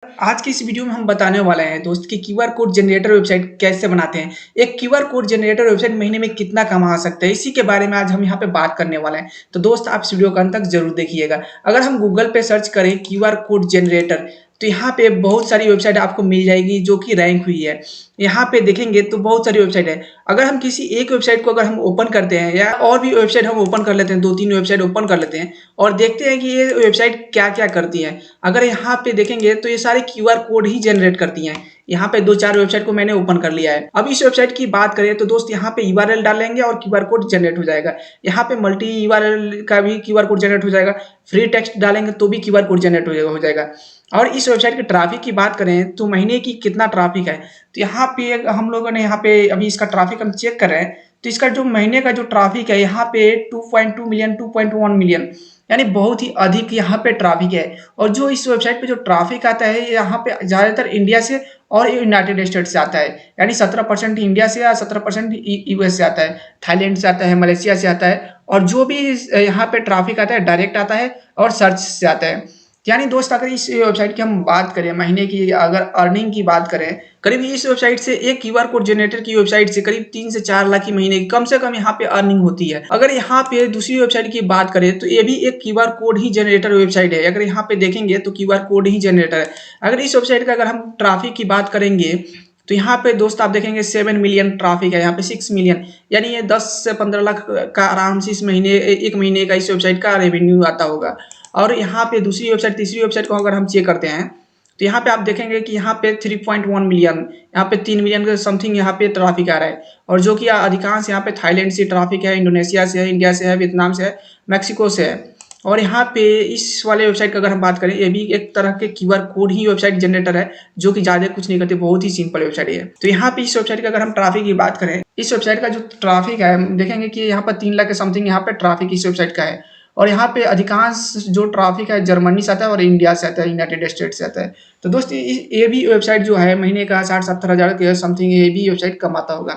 आज की इस वीडियो में हम बताने वाले हैं दोस्त कि क्यूआर कोड जनरेटर वेबसाइट कैसे बनाते हैं। एक क्यूआर कोड जनरेटर वेबसाइट महीने में कितना कमा सकते हैं, इसी के बारे में आज हम यहाँ पे बात करने वाले हैं। तो दोस्त आप इस वीडियो को अंत तक जरूर देखिएगा। अगर हम गूगल पे सर्च करें क्यूआर कोड जनरेटर, तो यहाँ पे बहुत सारी वेबसाइट आपको मिल जाएगी जो कि रैंक हुई है। यहाँ पे देखेंगे तो बहुत सारी वेबसाइट है। अगर हम किसी एक वेबसाइट को अगर हम ओपन करते हैं या और भी वेबसाइट हम ओपन कर लेते हैं, 2-3 वेबसाइट ओपन कर लेते हैं और देखते हैं कि ये वेबसाइट क्या-क्या करती है। अगर यहाँ पे देखेंगे तो ये सारे क्यूआर कोड ही जनरेट करती हैं। यहाँ पे 2-4 वेबसाइट को मैंने ओपन कर लिया है। अब इस वेबसाइट की बात करें तो दोस्त यहाँ पे यूआरएल डालेंगे और क्यूआर कोड जनरेट हो जाएगा। यहाँ पे मल्टी यूआरएल का भी क्यूआर कोड जनरेट हो जाएगा। फ्री टेक्स्ट डालेंगे तो भी क्यूआर कोड जनरेट हो जाएगा। और इस वेबसाइट के ट्रैफिक की बात करें तो महीने की कितना ट्रैफिक है, तो यहाँ पे हम लोगों ने यहाँ पे अभी इसका ट्रैफिक हम चेक कर रहे हैं। तो इसका जो महीने का जो ट्रैफिक है यहाँ पे 2.2 मिलियन 2.1 मिलियन, यानी बहुत ही अधिक यहाँ पे ट्रैफिक है। और जो इस वेबसाइट पे जो ट्रैफिक आता है यहाँ पे ज़्यादातर इंडिया से और यूनाइटेड स्टेट्स से आता है। यानी 17% इंडिया से या 17% यूएस से आता है, थाईलैंड से आता है, मलेशिया से आता है। और जो भी यहाँ पे ट्रैफिक आता है डायरेक्ट आता है और सर्च से आता है। यानी दोस्त अगर इस वेबसाइट की हम बात करें महीने की, अगर अर्निंग की बात करें, करीब इस वेबसाइट से एक क्यूआर कोड जनरेटर की वेबसाइट से करीब 3 से 4 लाख की महीने की कम से कम यहाँ पे अर्निंग होती है। अगर यहाँ पे दूसरी वेबसाइट की बात करें तो ये भी एक क्यूआर कोड ही जनरेटर वेबसाइट है। अगर यहाँ पे देखेंगे तो क्यूआर कोड ही जनरेटर है। अगर इस वेबसाइट का अगर हम ट्रैफिक की बात करेंगे तो यहाँ पे दोस्त आप देखेंगे 7 मिलियन ट्रैफिक है, यहाँ पे 6 मिलियन, यानी ये 10 से 15 लाख का आराम से इस महीने एक महीने का इस वेबसाइट का रेवेन्यू आता होगा। और यहाँ पे दूसरी वेबसाइट तीसरी वेबसाइट को अगर हम चेक करते हैं तो यहाँ पे आप देखेंगे कि यहाँ पे 3.1 मिलियन, यहाँ पे 3 मिलियन के समथिंग यहाँ पे ट्रैफिक आ रहा है। और जो कि अधिकांश यहाँ पे थाईलैंड से ट्रैफिक है, इंडोनेशिया से है, इंडिया से है, वियतनाम से है, मैक्सिको से है। और यहाँ पे इस वाले वेबसाइट की अगर हम बात करें, ये भी एक तरह के क्यूआर कोड ही वेबसाइट जनरेटर है, जो कि ज़्यादा कुछ नहीं करते, बहुत ही सिंपल वेबसाइट है। तो यहाँ पे इस वेबसाइट की अगर हम ट्रैफिक की बात करें, इस वेबसाइट का जो ट्रैफिक है हम देखेंगे कि यहाँ पर 3 लाख के समथिंग यहाँ पे ट्रैफिक इस वेबसाइट का है। और यहाँ पे अधिकांश जो ट्रैफिक है जर्मनी से आता है और इंडिया से आता है, यूनाइटेड स्टेट से आता है। तो दोस्त ये भी वेबसाइट जो है महीने का 60-70 हज़ार के समथिंग ये भी वेबसाइट कमाता होगा।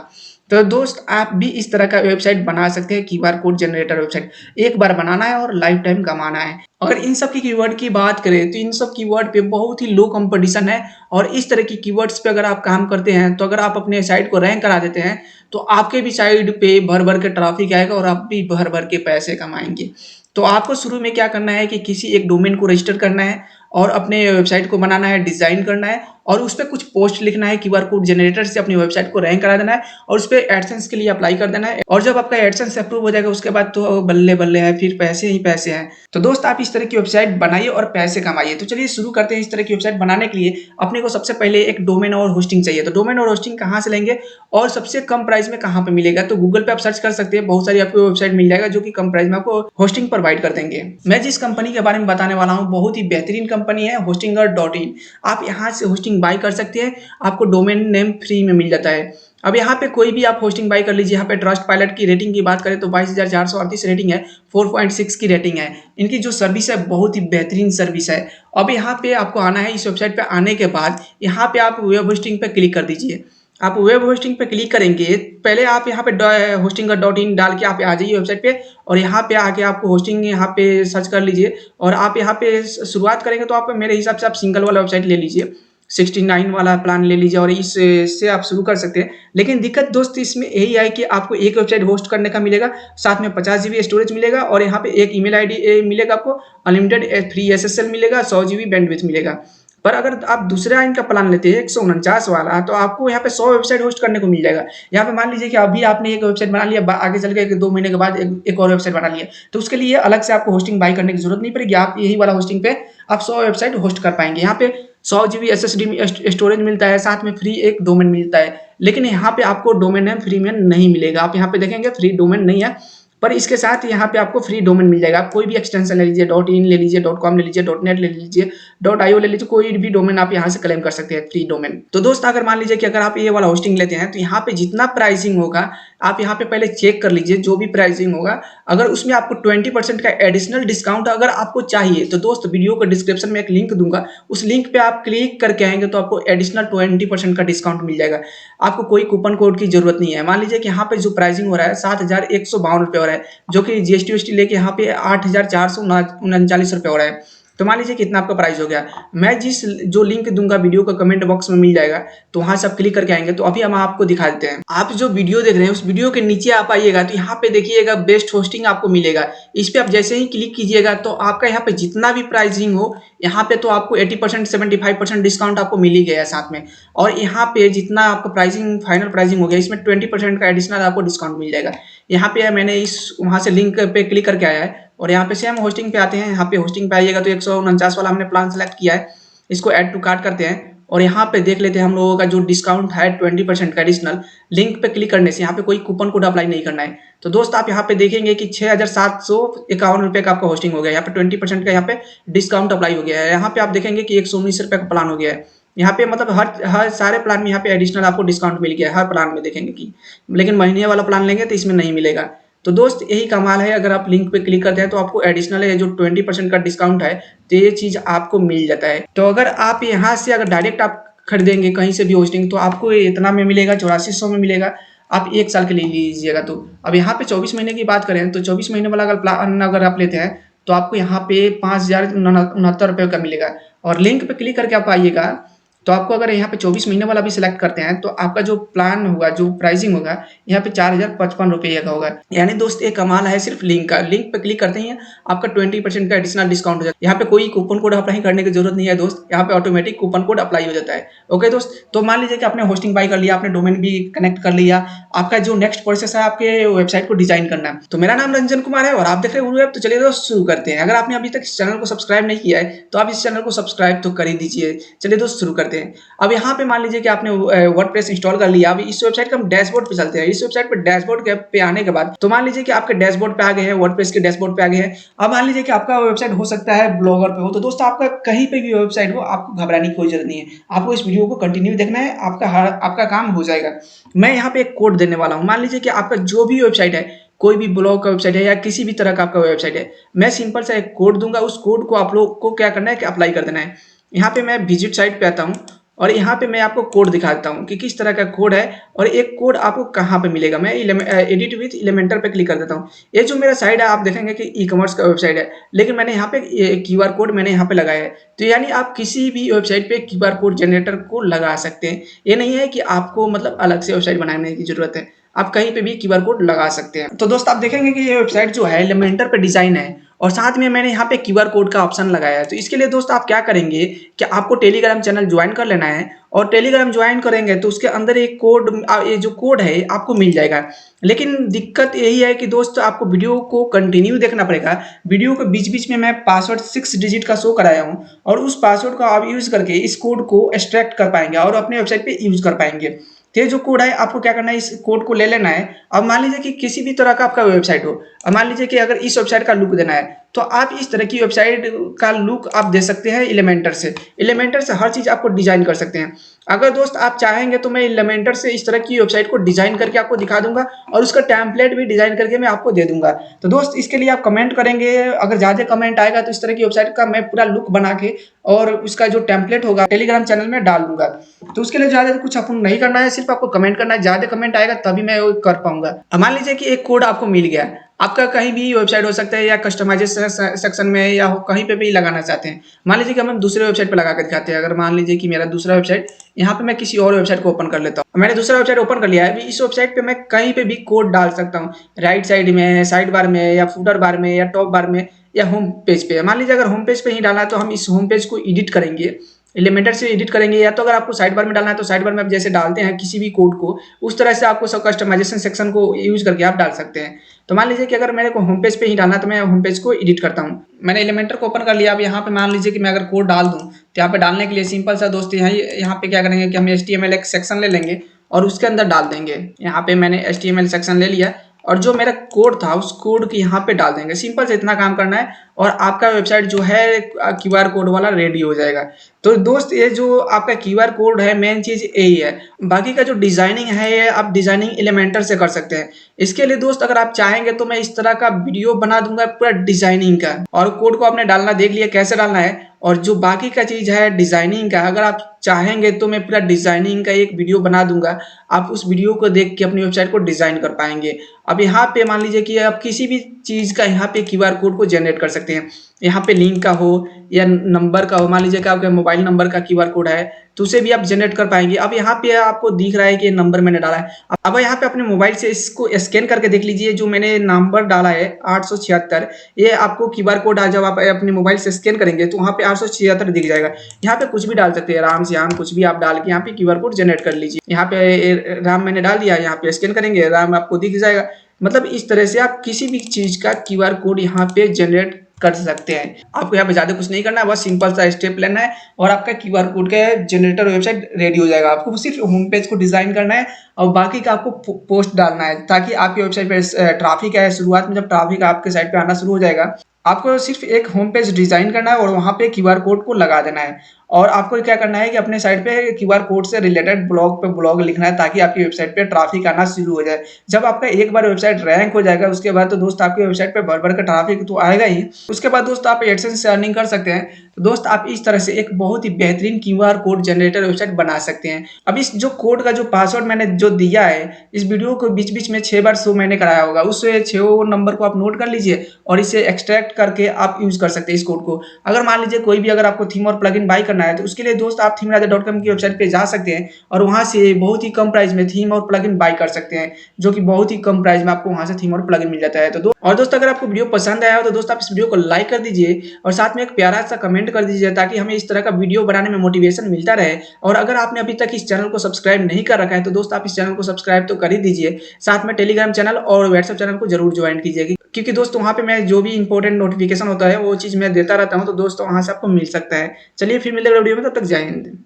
तो दोस्त आप भी इस तरह का वेबसाइट बना सकते हैं, क्यूआर कोड जनरेटर वेबसाइट। एक बार बनाना है और लाइफ टाइम कमाना है। अगर इन सब की कीवर्ड की बात करें तो इन सब कीवर्ड पे बहुत ही लो कंपटीशन है। और इस तरह की कीवर्ड्स पे अगर आप काम करते हैं तो अगर आप अपने साइट को रैंक करा देते हैं तो आपके भी साइट पे भर भर के ट्रैफिक आएगा और आप भी भर भर के पैसे कमाएंगे। तो आपको शुरू में क्या करना है कि किसी एक डोमेन को रजिस्टर करना है और अपने वेबसाइट को बनाना है, डिज़ाइन करना है और उस पे कुछ पोस्ट लिखना है, क्यूआर कोड जनरेटर से अपनी वेबसाइट को रैंक करा देना है और उस पे एडसेंस के लिए अप्लाई कर देना है। और जब आपका एडसेंस अप्रूव हो जाएगा उसके बाद तो बल्ले-बल्ले है, फिर पैसे ही पैसे हैं। तो दोस्त आप इस तरह की वेबसाइट बनाइए और पैसे कमाइए। तो चलिए शुरू करते हैं। इस तरह की वेबसाइट बनाने के लिए अपने को सबसे पहले एक डोमेन और होस्टिंग चाहिए। तो डोमेन और होस्टिंग कहाँ से लेंगे और सबसे कम प्राइस में कहाँ पे मिलेगा? तो गूगल पे आप सर्च कर सकते हैं, बहुत सारी आपको वेबसाइट मिल जाएगा जो कि कम प्राइस में आपको होस्टिंग प्रोवाइड कर देंगे। मैं जिस कंपनी के बारे में बताने वाला हूँ बहुत ही बेहतरीन कंपनी है, होस्टिंगर.इन। आप यहाँ से होस्टिंग बाय कर सकते हैं, आपको डोमेन नेम फ्री में मिल जाता है। अब यहाँ पे कोई भी आप होस्टिंग बाय कर लीजिए। यहाँ पे ट्रस्ट पायलट की रेटिंग की बात करें तो 22,438 रेटिंग है, 4.6 की रेटिंग है। इनकी जो सर्विस है बहुत ही बेहतरीन सर्विस है। अब यहाँ पे आपको आना है, इस वेबसाइट पे आने के बाद यहाँ पे आप वेब होस्टिंग पे क्लिक कर दीजिए। आप वेब होस्टिंग पे क्लिक करेंगे, पहले आप यहाँ पे होस्टिंगर.इन डाल के आप आ जाइए वेबसाइट पे और यहाँ पे आके आपको होस्टिंग यहाँ पे सर्च कर लीजिए। और आप यहाँ पे शुरुआत करेंगे तो आप मेरे हिसाब से आप सिंगल वाला वेबसाइट ले लीजिए, 69 वाला प्लान ले लीजिए और इससे आप शुरू कर सकते हैं। लेकिन दिक्कत दोस्त इसमें यही है कि आपको एक वेबसाइट होस्ट करने का मिलेगा, साथ में 50 जीबी स्टोरेज मिलेगा और यहाँ पे एक ईमेल आईडी मिलेगा आपको, अनलिमिटेड फ्री एसएसएल मिलेगा, 100 जीबी बैंडविड्थ मिलेगा। पर अगर आप दूसरा इनका प्लान लेते हैं 149 वाला, तो आपको यहाँ पे 100 वेबसाइट होस्ट करने को मिल जाएगा। यहाँ पे मान लीजिए कि अभी आपने एक वेबसाइट बना लिया, आगे चल के 2 महीने के बाद एक और वेबसाइट बना लिया, तो उसके लिए अलग से आपको होस्टिंग बाय करने की जरूरत नहीं पड़ेगी। आप यही वाला होस्टिंग पे आप 100 वेबसाइट होस्ट कर पाएंगे। यहाँ पे 100 जीबी एसएसडी स्टोरेज मिलता है, साथ में फ्री एक डोमेन मिलता है। लेकिन यहाँ पे आपको डोमेन नेम फ्री में नहीं मिलेगा। आप यहाँ पे देखेंगे फ्री डोमेन नहीं है, पर इसके साथ यहाँ पे आपको फ्री डोमेन मिल जाएगा। आप कोई भी एक्सटेंशन ले लीजिए, .in ले लीजिए, .com ले लीजिए, .net ले लीजिए, .io ले लीजिए, कोई भी डोमेन आप यहाँ से क्लेम कर सकते हैं, फ्री डोमेन। तो दोस्त अगर मान लीजिए कि अगर आप ये वाला होस्टिंग लेते हैं तो यहाँ पे जितना प्राइसिंग होगा आप यहाँ पे पहले चेक कर लीजिए। जो भी प्राइसिंग होगा अगर उसमें आपको 20% का एडिशनल डिस्काउंट अगर आपको चाहिए तो दोस्त वीडियो को डिस्क्रिप्शन में एक लिंक दूंगा, उस लिंक पे आप क्लिक करके आएंगे तो आपको एडिशनल 20% का डिस्काउंट मिल जाएगा। आपको कोई कूपन कोड की जरूरत नहीं है। मान लीजिए कि यहाँ पे जो प्राइसिंग हो रहा है 7,152 रुपये हो रहा है, जो कि जीएसटी लेके यहाँ पे 8,439 रुपये हो रहा है। तो मान लीजिए कितना आपका प्राइस हो गया। मैं जिस जो लिंक दूंगा वीडियो का कमेंट बॉक्स में मिल जाएगा, तो वहां से आप क्लिक करके आएंगे। तो अभी हम आपको दिखा देते हैं। आप जो वीडियो देख रहे हैं उस वीडियो के नीचे आप आइएगा तो यहाँ पे देखिएगा बेस्ट होस्टिंग आपको मिलेगा। इस पे आप जैसे ही क्लिक कीजिएगा तो आपका यहाँ पे जितना भी प्राइसिंग हो यहाँ पे तो आपको 80% 75% डिस्काउंट आपको मिल ही गया साथ में। और यहाँ पे जितना आपका प्राइसिंग फाइनल प्राइसिंग हो गया इसमें 20% का एडिशनल आपको डिस्काउंट मिल जाएगा। यहाँ पे मैंने इस वहाँ से लिंक पे क्लिक करके आया है और यहाँ पे सेम होस्टिंग पे आते हैं। यहाँ पे होस्टिंग पे आइएगा तो 149 वाला हमने प्लान सेलेक्ट किया है, इसको ऐड टू कार्ट करते हैं और यहाँ पे देख लेते हैं हम लोगों का जो डिस्काउंट है 20% का एडिशनल। लिंक पे क्लिक करने से यहाँ पे कोई कूपन कोड अप्लाई नहीं करना है। तो दोस्त आप यहाँ पे देखेंगे कि 6,751 रुपये का आपका होस्टिंग हो गया। यहाँ पे 20% का यहाँ पे डिस्काउंट अप्लाई हो गया है। यहाँ पे आप देखेंगे कि 119 रुपये का प्लान हो गया है। यहाँ पे मतलब हर सारे प्लान में यहाँ पे एडिशनल आपको डिस्काउंट मिल गया है हर प्लान में देखेंगे कि, लेकिन महीने वाला प्लान लेंगे तो इसमें नहीं मिलेगा। तो दोस्त यही कमाल है, अगर आप लिंक पे क्लिक करते हैं तो आपको एडिशनल है जो 20% का डिस्काउंट है तो ये चीज आपको मिल जाता है। तो अगर आप यहाँ से अगर डायरेक्ट आप खरीदेंगे कहीं से भी होस्टिंग तो आपको इतना में मिलेगा, 8400 में मिलेगा। आप 1 साल के लिए लीजिएगा। तो अब यहाँ पे 24 महीने की बात करें तो 24 महीने वाला अगर प्लान अगर आप लेते हैं तो आपको यहाँ पे 5,069 रुपये का मिलेगा। और लिंक पे क्लिक करके आप आइएगा तो आपको अगर यहाँ पे 24 महीने वाला भी सिलेक्ट करते हैं तो आपका जो प्लान होगा जो प्राइसिंग होगा यहाँ पे 4,055 रुपये का होगा। यानी दोस्त एक कमाल है सिर्फ लिंक का। लिंक पे क्लिक करते ही आपका 20% का एडिशनल डिस्काउंट हो जाता है। यहाँ पे कोई कूपन कोड अप्लाई करने की जरूरत नहीं है दोस्त, यहाँ पे ऑटोमेटिक कूपन कोड अप्लाई हो जाता है। ओके दोस्त, तो मान लीजिए कि आपने होस्टिंग बाई कर लिया, आपने डोमेन भी कनेक्ट कर लिया, आपका जो नेक्स्ट प्रोसेस है आपके वेबसाइट को डिजाइन करना है। तो मेरा नाम रंजन कुमार है और आप देख रहे हैं तो चलिए दोस्त शुरू करते हैं। अगर आपने अभी तक इस चैनल को सब्सक्राइब नहीं किया है तो आप इस चैनल को सब्सक्राइब तो कर ही दीजिए। चलिए दोस्त शुरू करते हैं। अब यहाँ पे मान लीजिए कि आपने वर्डप्रेस इंस्टॉल कर लिया। अब इस वेबसाइट का हम डैशबोर्ड पे चलते हैं। इस वेबसाइट पे डैशबोर्ड पे आने के बाद तो मान लीजिए कि आपके डैशबोर्ड पे आ गए हैं, वर्डप्रेस के डैशबोर्ड पे आ गए हैं। अब मान लीजिए कि आपका वेबसाइट हो सकता है ब्लॉगर पे हो, तो दोस्तों आपका कहीं पे भी वेबसाइट हो आपको घबराने की कोई जरूरत नहीं है। आपको इस वीडियो को कंटिन्यू देखना है, आपका काम हो जाएगा। मैं यहाँ पे एक कोड देने वाला हूँ। मान लीजिए कि आपका जो भी वेबसाइट है, कोई भी ब्लॉग का वेबसाइट है या किसी भी तरह का आपका वेबसाइट है, मैं सिंपल सा एक कोड दूंगा। उस कोड को आप लोग को क्या करना है कि अप्लाई कर देना है। यहाँ पे मैं विजिट साइट पे आता हूँ और यहाँ पे मैं आपको कोड दिखा देता हूँ कि किस तरह का कोड है और एक कोड आपको कहाँ पे मिलेगा। मैं एडिट विथ एलिमेंटर पे क्लिक कर देता हूँ। ये जो मेरा साइट है आप देखेंगे कि ई कॉमर्स का वेबसाइट है, लेकिन मैंने यहाँ पे QR कोड मैंने यहाँ पे लगाया है। तो यानी आप किसी भी वेबसाइट पे QR कोड जनरेटर को लगा सकते हैं। ये नहीं है कि आपको मतलब अलग से वेबसाइट बनाने की जरूरत है, आप कहीं पे भी QR कोड लगा सकते हैं। तो दोस्त आप देखेंगे कि ये वेबसाइट जो है एलिमेंटर पे डिजाइन है और साथ में मैंने यहाँ पे QR कोड का ऑप्शन लगाया है। तो इसके लिए दोस्त आप क्या करेंगे कि आपको टेलीग्राम चैनल ज्वाइन कर लेना है और टेलीग्राम ज्वाइन करेंगे तो उसके अंदर एक कोड, ये जो कोड है आपको मिल जाएगा। लेकिन दिक्कत यही है कि दोस्त आपको वीडियो को कंटिन्यू देखना पड़ेगा। वीडियो के बीच बीच में मैं पासवर्ड 6 डिजिट का शो कराया हूँ और उस पासवर्ड को आप यूज करके इस कोड को एक्सट्रैक्ट कर पाएंगे और अपने वेबसाइट पे यूज कर पाएंगे। तो ये जो कोड है आपको क्या करना है, इस कोड को ले लेना है। अब मान लीजिए कि किसी भी तरह का आपका वेबसाइट हो, अब मान लीजिए कि अगर इस वेबसाइट का लुक देना है तो आप इस तरह की वेबसाइट का लुक आप दे सकते हैं एलिमेंटर से। एलिमेंटर से हर चीज आपको डिजाइन कर सकते हैं। अगर दोस्त आप चाहेंगे तो मैं एलिमेंटर से इस तरह की वेबसाइट को डिजाइन करके आपको दिखा दूंगा और उसका टेम्पलेट भी डिजाइन करके मैं आपको दे दूंगा। तो दोस्त इसके लिए आप कमेंट करेंगे, अगर ज्यादा कमेंट आएगा तो इस तरह की वेबसाइट का मैं पूरा लुक बना के और उसका जो टेम्पलेट होगा टेलीग्राम चैनल में डाल दूंगा। तो उसके लिए ज्यादा कुछ आपको नहीं करना है, सिर्फ आपको कमेंट करना है। ज्यादा कमेंट आएगा तभी मैं वो कर पाऊंगा। मान लीजिए कि एक कोड आपको मिल गया, आपका कहीं भी वेबसाइट हो सकता है या कस्टमाइजेशन सेक्शन में या कहीं पे भी लगाना चाहते हैं। मान लीजिए कि हम दूसरे वेबसाइट पे लगा कर दिखाते हैं। अगर मान लीजिए कि मेरा दूसरा वेबसाइट, यहाँ पे मैं किसी और वेबसाइट को ओपन कर लेता हूँ। मैंने दूसरा वेबसाइट ओपन कर लिया है। अभी इस वेबसाइट पे मैं कहीं पे भी कोड डाल सकता हूँ, राइट साइड में, साइड बार में या फुटर बार में या टॉप बार में या होम पेज पे। मान लीजिए अगर होम पेज पे ही डालना है तो हम इस होम पेज को एडिट करेंगे, एलिमेंटर से एडिट करेंगे। या तो अगर आपको साइड बार में डालना है तो साइड बार में आप जैसे डालते हैं किसी भी कोड को उस तरह से आपको सब कस्टमाइजेशन सेक्शन को यूज करके आप डाल सकते हैं। तो मान लीजिए कि अगर मेरे को होम पेज पे ही डालना है तो मैं होम पेज को एडिट करता हूँ। मैंने एलिमेंटर को ओपन कर लिया। अब यहाँ पे मान लीजिए कि मैं अगर कोड डाल दूँ तो यहाँ पे डालने के लिए सिंपल सा दोस्त यहाँ पे क्या करेंगे कि हम HTML एक सेक्शन ले लेंगे और उसके अंदर डाल देंगे। यहाँ पे मैंने HTML सेक्शन ले लिया और जो मेरा कोड था उस कोड को यहाँ पे डाल देंगे। सिंपल से इतना काम करना है और आपका वेबसाइट जो है QR कोड वाला रेडी हो जाएगा। तो दोस्त ये जो आपका QR कोड है मेन चीज यही है। बाकी का जो डिजाइनिंग है ये आप डिजाइनिंग एलिमेंटर से कर सकते हैं। इसके लिए दोस्त अगर आप चाहेंगे तो मैं इस तरह का वीडियो बना दूंगा पूरा डिजाइनिंग का, और कोड को आपने डालना देख लिया कैसे डालना है। और जो बाकी का चीज है डिजाइनिंग का, अगर आप चाहेंगे तो मैं पूरा डिजाइनिंग का एक वीडियो बना दूंगा। आप उस वीडियो को देख के अपनी वेबसाइट को डिजाइन कर पाएंगे। अब यहाँ पे मान लीजिए कि आप किसी भी चीज का यहाँ पे QR कोड को जनरेट कर सकते हैं। सकते हैं। यहाँ पे लिंक का हो या नंबर का हो, मान लीजिए कि आपके मोबाइल नंबर का क्यूआर कोड है, तो उसे भी आप जनरेट कर पाएँगे। अब यहाँ पे आपको दिख रहा है कि ये नंबर मैंने डाला है। अब यहाँ पे अपने मोबाइल से इसको स्कैन करके देख लीजिए, जो मैंने नंबर डाला है 876, ये आपको क्यूआर कोड जब आप अपने मोबाइल से स्कैन करेंगे तो वहाँ पे 876 दिख जाएगा। यहाँ पे कुछ भी डाल सकते हैं, राम श्याम कुछ भी आप डाल के यहाँ पे क्यूआर कोड जनरेट कर लीजिए। यहाँ पे राम मैंने डाल दिया, यहाँ पे स्कैन करेंगे, राम आपको दिख जाएगा। मतलब इस तरह से आप किसी भी चीज़ का क्यूआर कोड यहाँ पे जनरेट कर सकते हैं। आपको यहाँ पे ज़्यादा कुछ नहीं करना है, बस सिंपल सा स्टेप लेना है और आपका क्यूआर कोड का जनरेटर वेबसाइट रेडी हो जाएगा। आपको सिर्फ होम पेज को डिज़ाइन करना है और बाकी का आपको पोस्ट डालना है, ताकि आपकी वेबसाइट पे ट्रैफिक है। शुरुआत में जब ट्रैफिक आपके साइट पे आना शुरू हो जाएगा, आपको सिर्फ एक होम पेज डिज़ाइन करना है और वहाँ पे क्यूआर कोड को लगा देना है। और आपको क्या करना है कि अपने साइट पे क्यूआर कोड से रिलेटेड ब्लॉग पे ब्लॉग लिखना है, ताकि आपकी वेबसाइट पे ट्रैफिक आना शुरू हो जाए। जब आपका एक बार वेबसाइट रैंक हो जाएगा, उसके बाद तो दोस्त आपकी वेबसाइट पे भर-भर के ट्रैफिक तो आएगा ही। उसके बाद दोस्त आप एडसेंस से अर्निंग कर सकते हैं। तो दोस्त आप इस तरह से एक बहुत ही बेहतरीन क्यूआर कोड जनरेटर वेबसाइट बना सकते हैं। अब इस जो कोड का जो पासवर्ड मैंने जो दिया है, इस वीडियो को बीच-बीच में 6 बार शो मैंने कराया होगा। उस 6 नंबर को आप नोट कर लीजिए और इसे एक्सट्रैक्ट करके आप यूज़ कर सकते हैं इस कोड को। अगर मान लीजिए कोई भी अगर आपको थीम और प्लगइन बाय करना है, तो उसके लिए दोस्त आप themeraja.com की वेबसाइट पे जा सकते हैं और वहाँ से बहुत ही कम प्राइस में थीम और प्लगइन बाय कर सकते हैं, जो कि बहुत ही कम प्राइस में आपको वहाँ से थीम और प्लगइन मिल जाता है। तो दोस्त अगर आपको वीडियो पसंद आया हो तो दोस्त आप इस वीडियो को लाइक कर दीजिए और साथ में एक प्यारा सा कमेंट कर दीजिए, ताकि हमें इस तरह का वीडियो बनाने में मोटिवेशन मिलता रहे। और अगर आपने अभी तक इस चैनल को सब्सक्राइब नहीं कर रखा है, तो दोस्त आप इस चैनल को सब्सक्राइब तो कर ही दीजिए। साथ में टेलीग्राम चैनल और व्हाट्सएप चैनल को जरूर ज्वाइन कीजिए, क्योंकि दोस्त वहाँ पे मैं जो भी इंपॉर्टेंट नोटिफिकेशन होता है वो चीज़ मैं देता रहता हूँ, तो दोस्तों वहाँ से आपको मिल सकता है। चलिए फिर मिलेगा वीडियो में, तब तक जय हिंद।